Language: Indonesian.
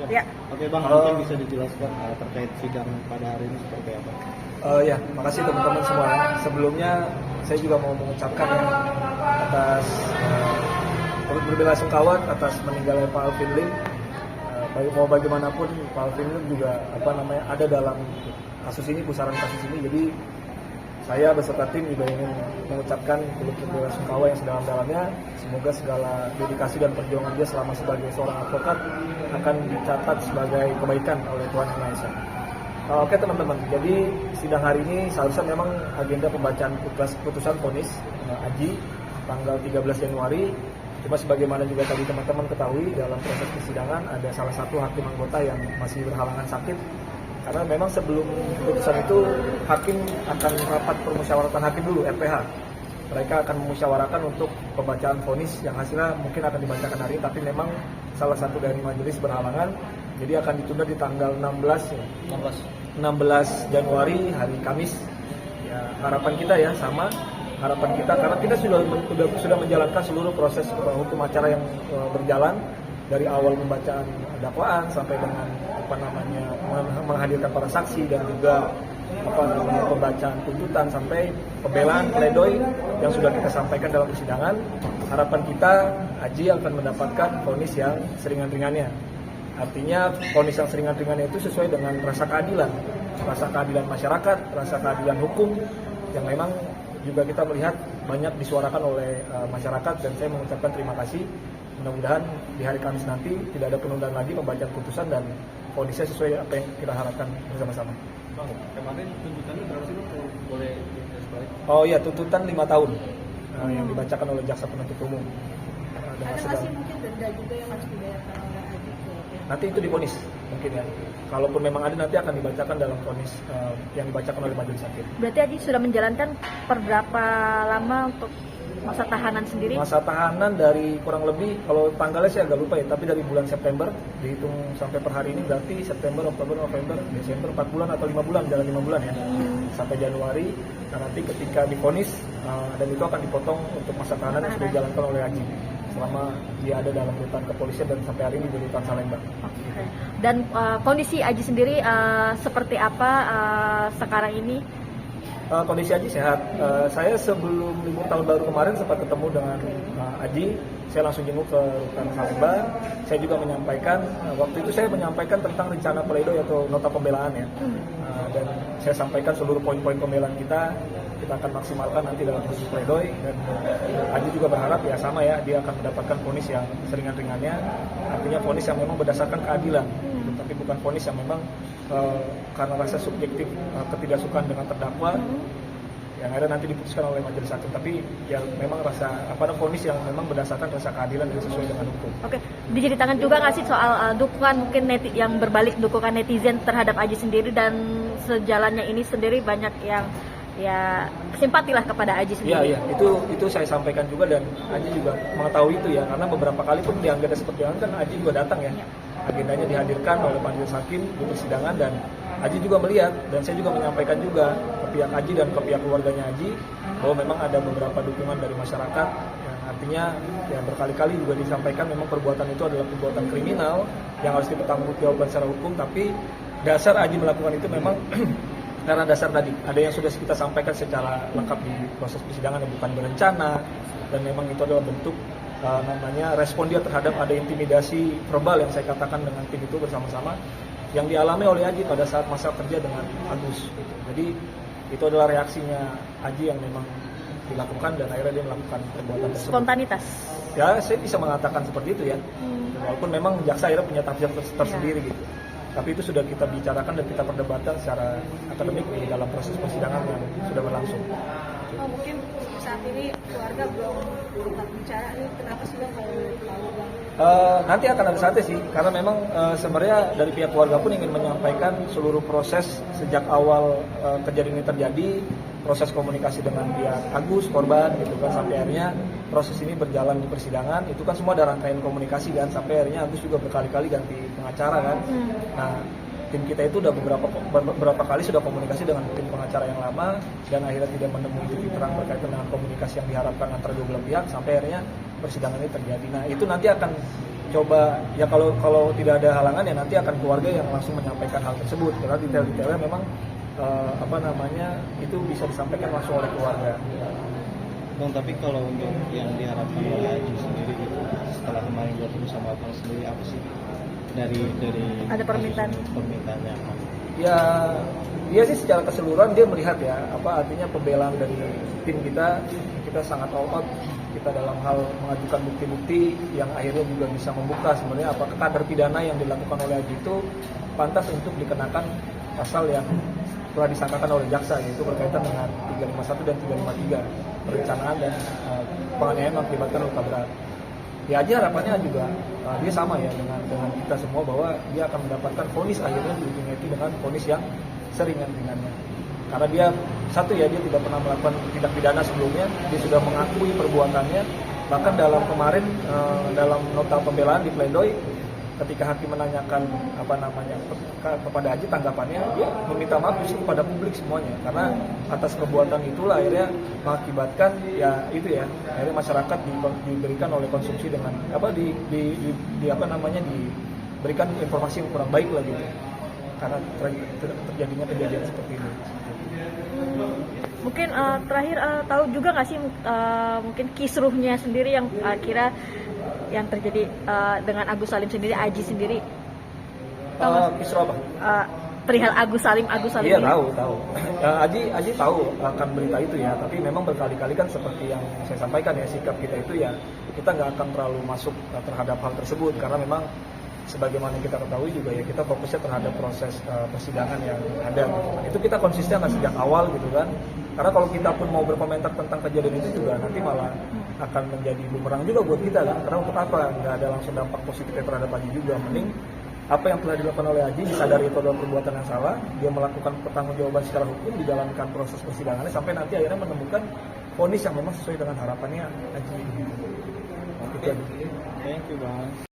Ya. Oke Bang, mungkin bisa dijelaskan terkait sidang pada hari ini seperti apa? Ya, makasih teman-teman semua. Sebelumnya saya juga mau mengucapkan ya, atas berbelasungkawa atas meninggalnya Pak Alvin Lim. Mau bagaimanapun Pak Alvin Lim juga ada dalam kasus ini, pusaran kasus ini. Jadi saya beserta tim juga ingin mengucapkan belasungkawa yang sedalam-dalamnya. Semoga segala dedikasi dan perjuangan dia selama sebagai seorang advokat akan dicatat sebagai kebaikan oleh Tuhan Yang Maha Esa. Oke teman-teman, jadi sidang hari ini seharusnya memang agenda pembacaan putusan vonis Aji tanggal 13 Januari. Cuma sebagaimana juga tadi teman-teman ketahui, dalam proses persidangan ada salah satu hakim anggota yang masih berhalangan sakit. Karena memang sebelum putusan itu hakim akan rapat permusyawaratan hakim dulu, RPH. Mereka akan memusyawarahkan untuk pembacaan vonis yang hasilnya mungkin akan dibacakan hari ini, tapi memang salah satu dari majelis berhalangan, jadi akan ditunda di tanggal 16 Januari, hari Kamis. Ya, harapan kita ya sama, harapan kita karena kita sudah menjalankan seluruh proses hukum acara yang berjalan dari awal pembacaan dakwaan sampai dengan menghadirkan para saksi dan juga pembacaan tuntutan sampai pembelaan pledoi yang sudah kita sampaikan dalam persidangan. Harapan kita Aji akan mendapatkan vonis yang seringan-ringannya. Artinya vonis yang seringan-ringannya itu sesuai dengan rasa keadilan masyarakat, rasa keadilan hukum yang memang juga kita melihat banyak disuarakan oleh masyarakat, dan saya mengucapkan terima kasih. Mudah-mudahan di hari Kamis nanti tidak ada penundaan lagi pembacaan putusan dan vonisnya sesuai apa yang kita harapkan bersama-sama. Bang, kemarin tuntutannya berapa sih Bang? Boleh balik? Oh iya, tuntutan 5 tahun yang dibacakan oleh jaksa penuntut umum. Ada masih mungkin denda juga yang harus dibayarkan oleh Aji? Nanti itu divonis mungkin ya. Kalaupun memang ada, nanti akan dibacakan dalam vonis yang dibacakan oleh majelis hakim. Berarti Aji sudah menjalankan per berapa lama untuk masa tahanan sendiri? Masa tahanan dari kurang lebih, kalau tanggalnya saya agak lupa ya, tapi dari bulan September dihitung sampai per hari ini berarti September, Oktober, November, Desember 4 bulan atau 5 bulan, jalan 5 bulan ya. Sampai Januari. Nah, nanti ketika divonis dan itu akan dipotong untuk masa tahanan yang sudah dijalankan oleh Aji selama dia ada dalam rutan kepolisian dan sampai hari ini di rutan Salemba. Okay. Dan kondisi Aji sendiri seperti apa sekarang ini? Kondisi Aji sehat. Saya sebelum libur tahun baru kemarin sempat ketemu dengan Aji. Saya langsung jenguk ke rutan Salemba. Saya juga menyampaikan, waktu itu saya menyampaikan tentang rencana pledoi atau nota pembelaan ya. Dan saya sampaikan seluruh poin-poin pembelaan kita akan maksimalkan nanti dalam proses pledoi, dan Aji juga berharap ya sama ya, dia akan mendapatkan vonis yang seringan-ringannya, artinya vonis yang memang berdasarkan keadilan, tapi bukan vonis yang memang karena rasa subjektif ketidaksukaan dengan terdakwa yang ada nanti diputuskan oleh majelis hakim, tapi yang memang vonis yang memang berdasarkan rasa keadilan dan sesuai dengan hukum. Oke, diceritakan juga nggak sih soal dukungan mungkin yang berbalik dukungan netizen terhadap Aji sendiri, dan sejalannya ini sendiri banyak yang ya simpatilah kepada Aji sendiri. Iya, itu saya sampaikan juga, dan Aji juga mengetahui itu ya, karena beberapa kali pun di agenda seperti itu kan Aji juga datang ya. Agendanya dihadirkan oleh majelis hakim di persidangan, dan Aji juga melihat, dan saya juga menyampaikan juga ke pihak Aji dan ke pihak keluarganya Aji bahwa memang ada beberapa dukungan dari masyarakat, yang artinya ya berkali-kali juga disampaikan memang perbuatan itu adalah perbuatan kriminal yang harus dipertanggungjawabkan secara hukum, tapi dasar Aji melakukan itu memang karena dasar tadi ada yang sudah kita sampaikan secara lengkap di proses persidangan, bukan berencana, dan memang itu adalah bentuk namanya respon dia terhadap ada intimidasi verbal yang saya katakan dengan tim itu bersama-sama yang dialami oleh Aji pada saat masa kerja dengan Agus gitu. Jadi itu adalah reaksinya Aji yang memang dilakukan dan akhirnya dia melakukan perbuatan tersebut. Spontanitas. Ya, saya bisa mengatakan seperti itu ya. Walaupun memang jaksa akhirnya punya tafsir tersendiri gitu. Tapi itu sudah kita bicarakan dan kita perdebatkan secara akademik di dalam proses persidangan yang sudah berlangsung. Mungkin saat ini keluarga belum sempat bicara nih, kenapa sih Bang kalau tahu Bang? Nanti akan ada saatnya sih, karena memang sebenarnya dari pihak keluarga pun ingin menyampaikan seluruh proses sejak awal kejadian ini terjadi, proses komunikasi dengan pihak Agus, korban, gitu kan, sampai akhirnya proses ini berjalan di persidangan, itu kan semua ada rangkaian komunikasi kan, sampai akhirnya Agus juga berkali-kali ganti pengacara kan. Nah, tim kita itu udah beberapa kali sudah komunikasi dengan tim pengacara yang lama dan akhirnya tidak menemui titik terang berkaitan dengan komunikasi yang diharapkan antara dua belah pihak sampai akhirnya persidangan ini terjadi. Nah, itu nanti akan coba ya kalau tidak ada halangan ya nanti akan keluarga yang langsung menyampaikan hal tersebut karena detail-detailnya memang itu bisa disampaikan langsung oleh keluarga. Bang, tapi kalau untuk yang diharapkan oleh Aji sendiri gitu, setelah kemarin bertemu sama Abang sendiri, apa sih dari ada permintaannya? Ya, dia sih secara keseluruhan dia melihat ya, apa artinya pembelaan dari tim kita sangat all out kita dalam hal mengajukan bukti-bukti yang akhirnya juga bisa membuka sebenarnya apakah kadar pidana yang dilakukan oleh Aji itu pantas untuk dikenakan pasal yang telah disangkakan oleh jaksa, yaitu berkaitan dengan 351 dan 353 perencanaan dan penganiayaan mengakibatkan luka berat. Ya Aji harapannya juga dia sama ya dengan kita semua bahwa dia akan mendapatkan vonis akhirnya di ujungnya itu dengan vonis yang seringan-ringannya. Karena dia satu ya dia tidak pernah melakukan tindak pidana sebelumnya, dia sudah mengakui perbuatannya. Bahkan dalam kemarin dalam nota pembelaan di pledoi ketika hakim menanyakan kepada Aji tanggapannya, dia meminta maaf justru kepada publik semuanya karena atas perbuatan itulah akhirnya mengakibatkan ya itu ya akhirnya masyarakat diberikan oleh konsumsi dengan diberikan informasi yang kurang baik lagi karena terjadinya kejadian seperti ini. Mungkin terakhir tahu juga nggak sih mungkin kisruhnya sendiri yang kira yang terjadi dengan Agus Salim sendiri, Aji sendiri? Kisruh apa? Perihal Agus Salim iya, ini. tahu. Aji tahu akan berita itu ya, tapi memang berkali-kali kan seperti yang saya sampaikan ya, sikap kita itu ya kita nggak akan terlalu masuk terhadap hal tersebut karena memang sebagaimana kita ketahui juga ya kita fokusnya terhadap proses persidangan yang ada. Itu kita konsisten sejak awal gitu kan. Karena kalau kita pun mau berkomentar tentang kejadian itu juga nanti malah akan menjadi bumerang juga buat kita kan. Karena untuk apa? Nggak ada langsung dampak positifnya terhadap Aji juga. Mending apa yang telah dilakukan oleh Aji disadari itu adalah perbuatan yang salah, dia melakukan pertanggungjawaban secara hukum, dijalankan proses persidangannya sampai nanti akhirnya menemukan vonis yang memang sesuai dengan harapannya Aji. Oke. Thank you, Bang.